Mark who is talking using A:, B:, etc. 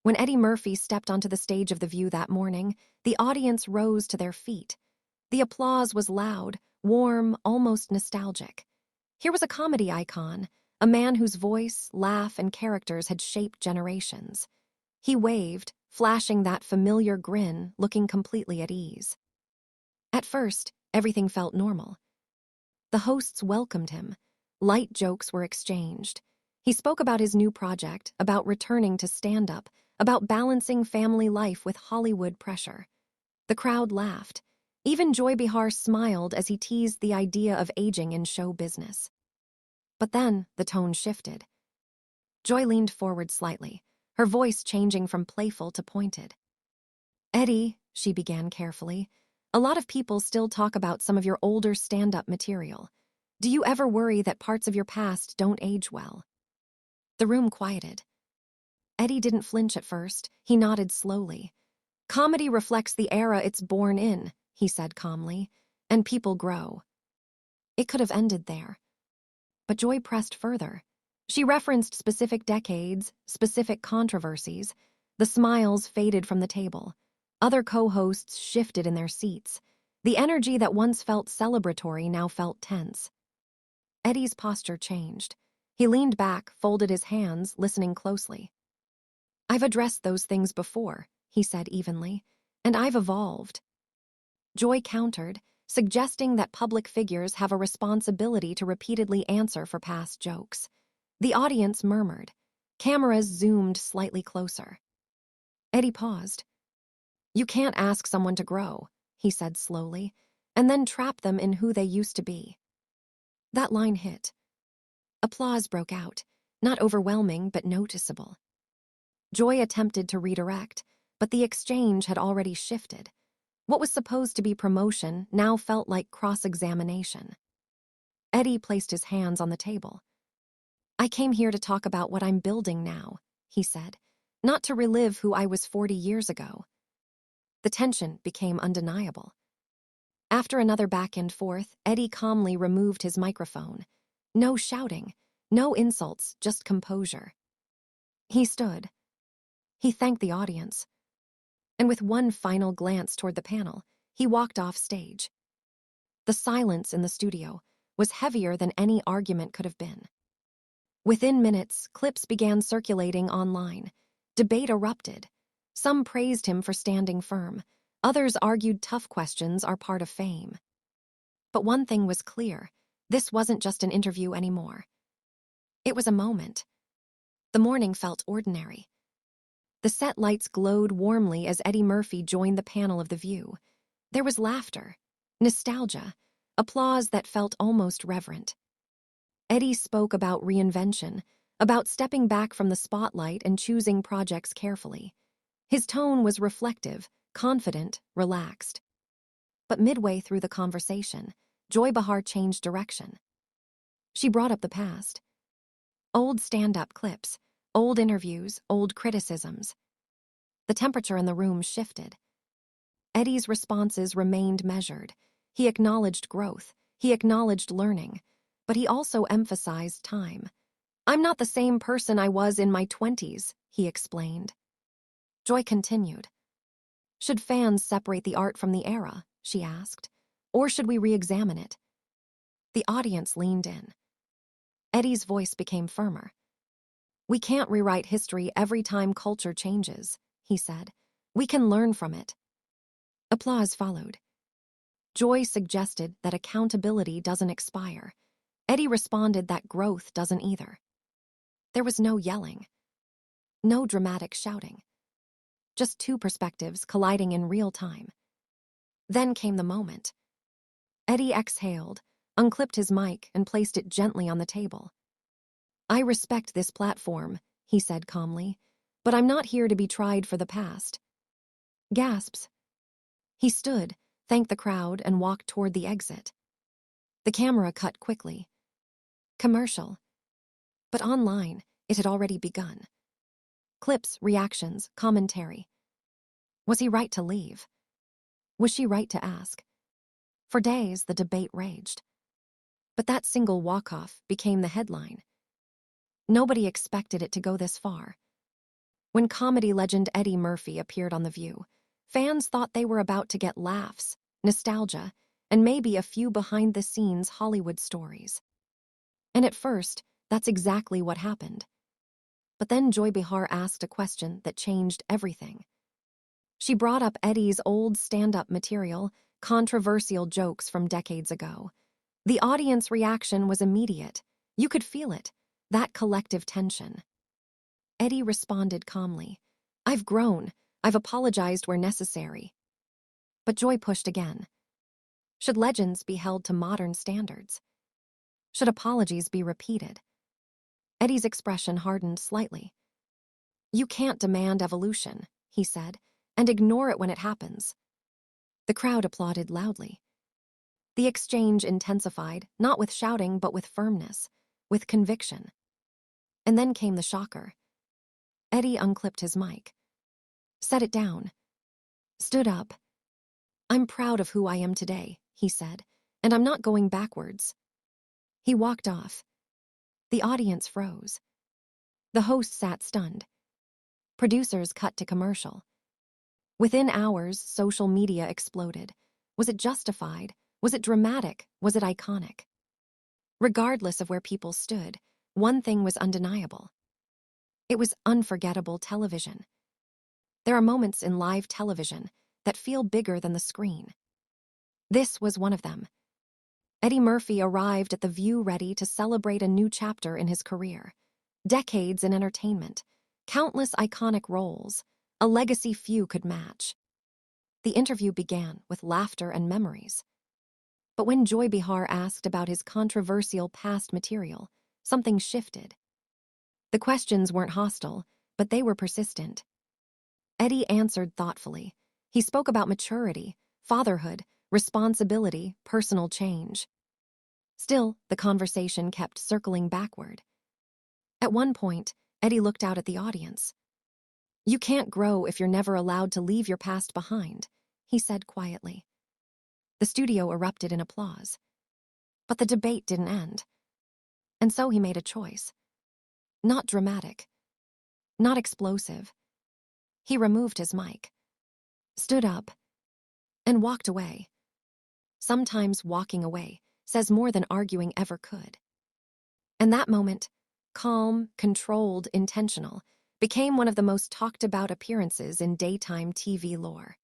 A: When Eddie Murphy stepped onto the stage of The View that morning, the audience rose to their feet. The applause was loud, warm, almost nostalgic. Here was a comedy icon, a man whose voice, laugh, and characters had shaped generations. He waved, flashing that familiar grin, looking completely at ease. At first, everything felt normal. The hosts welcomed him. Light jokes were exchanged. He spoke about his new project, about returning to stand-up, about balancing family life with Hollywood pressure. The crowd laughed. Even Joy Behar smiled as he teased the idea of aging in show business. But then the tone shifted. Joy leaned forward slightly, her voice changing from playful to pointed. "Eddie," she began carefully, "a lot of people still talk about some of your older stand-up material. Do you ever worry that parts of your past don't age well?" The room quieted. Eddie didn't flinch at first. He nodded slowly. "Comedy reflects the era it's born in," he said calmly, "and people grow." It could have ended there. But Joy pressed further. She referenced specific decades, specific controversies. The smiles faded from the table. Other co-hosts shifted in their seats. The energy that once felt celebratory now felt tense. Eddie's posture changed. He leaned back, folded his hands, listening closely. "I've addressed those things before," he said evenly, "and I've evolved." Joy countered, suggesting that public figures have a responsibility to repeatedly answer for past jokes. The audience murmured. Cameras zoomed slightly closer. Eddie paused. "You can't ask someone to grow," he said slowly, "and then trap them in who they used to be." That line hit. Applause broke out, not overwhelming but noticeable. Joy attempted to redirect, but the exchange had already shifted. What was supposed to be promotion now felt like cross-examination. Eddie placed his hands on the table. "I came here to talk about what I'm building now," he said, "not to relive who I was 40 years ago." The tension became undeniable. After another back and forth, Eddie calmly removed his microphone. No shouting, no insults, just composure. He stood. He thanked the audience. And with one final glance toward the panel, he walked off stage. The silence in the studio was heavier than any argument could have been. Within minutes, clips began circulating online. Debate erupted. Some praised him for standing firm. Others argued tough questions are part of fame. But one thing was clear. This wasn't just an interview anymore. It was a moment. The morning felt ordinary. The set lights glowed warmly as Eddie Murphy joined the panel of The View. There was laughter, nostalgia, applause that felt almost reverent. Eddie spoke about reinvention, about stepping back from the spotlight and choosing projects carefully. His tone was reflective, confident, relaxed. But midway through the conversation, Joy Behar changed direction. She brought up the past. Old stand-up clips, old interviews, old criticisms. The temperature in the room shifted. Eddie's responses remained measured. He acknowledged growth. He acknowledged learning. But he also emphasized time. "I'm not the same person I was in my 20s, he explained. Joy continued. "Should fans separate the art from the era?" she asked. "Or should we re-examine it?" The audience leaned in. Eddie's voice became firmer. "We can't rewrite history every time culture changes," he said. "We can learn from it." Applause followed. Joy suggested that accountability doesn't expire. Eddie responded that growth doesn't either. There was no yelling. No dramatic shouting. Just two perspectives colliding in real time. Then came the moment. Eddie exhaled, unclipped his mic, and placed it gently on the table. "I respect this platform," he said calmly, "but I'm not here to be tried for the past." Gasps. He stood, thanked the crowd, and walked toward the exit. The camera cut quickly. Commercial. But online, it had already begun. Clips, reactions, commentary. Was he right to leave? Was she right to ask? For days, the debate raged. But that single walk-off became the headline. Nobody expected it to go this far. When comedy legend Eddie Murphy appeared on The View, fans thought they were about to get laughs, nostalgia, and maybe a few behind-the-scenes Hollywood stories. And at first, that's exactly what happened. But then Joy Behar asked a question that changed everything. She brought up Eddie's old stand-up material, controversial jokes from decades ago. The audience reaction was immediate. You could feel it, that collective tension. Eddie responded calmly. I've grown. I've apologized where necessary. But Joy pushed again. Should legends be held to modern standards? Should apologies be repeated? Eddie's expression hardened slightly. You can't demand evolution, he said, and ignore it when it happens. The crowd applauded loudly. The exchange intensified, not with shouting, but with firmness, with conviction. And then came the shocker. Eddie unclipped his mic, set it down, stood up. I'm proud of who I am today, he said, and I'm not going backwards. He walked off. The audience froze. The host sat stunned. Producers cut to commercial. Within hours, social media exploded. Was it justified? Was it dramatic? Was it iconic? Regardless of where people stood, one thing was undeniable. It was unforgettable television. There are moments in live television that feel bigger than the screen. This was one of them. Eddie Murphy arrived at The View ready to celebrate a new chapter in his career. Decades in entertainment, countless iconic roles, a legacy few could match. The interview began with laughter and memories. But when Joy Behar asked about his controversial past material, something shifted. The questions weren't hostile, but they were persistent. Eddie answered thoughtfully. He spoke about maturity, fatherhood, responsibility, personal change. Still, the conversation kept circling backward. At one point, Eddie looked out at the audience. You can't grow if you're never allowed to leave your past behind, he said quietly. The studio erupted in applause. But the debate didn't end. And so he made a choice. Not dramatic, not explosive. He removed his mic, stood up, and walked away. Sometimes walking away says more than arguing ever could. And that moment, calm, controlled, intentional, became one of the most talked about appearances in daytime TV lore.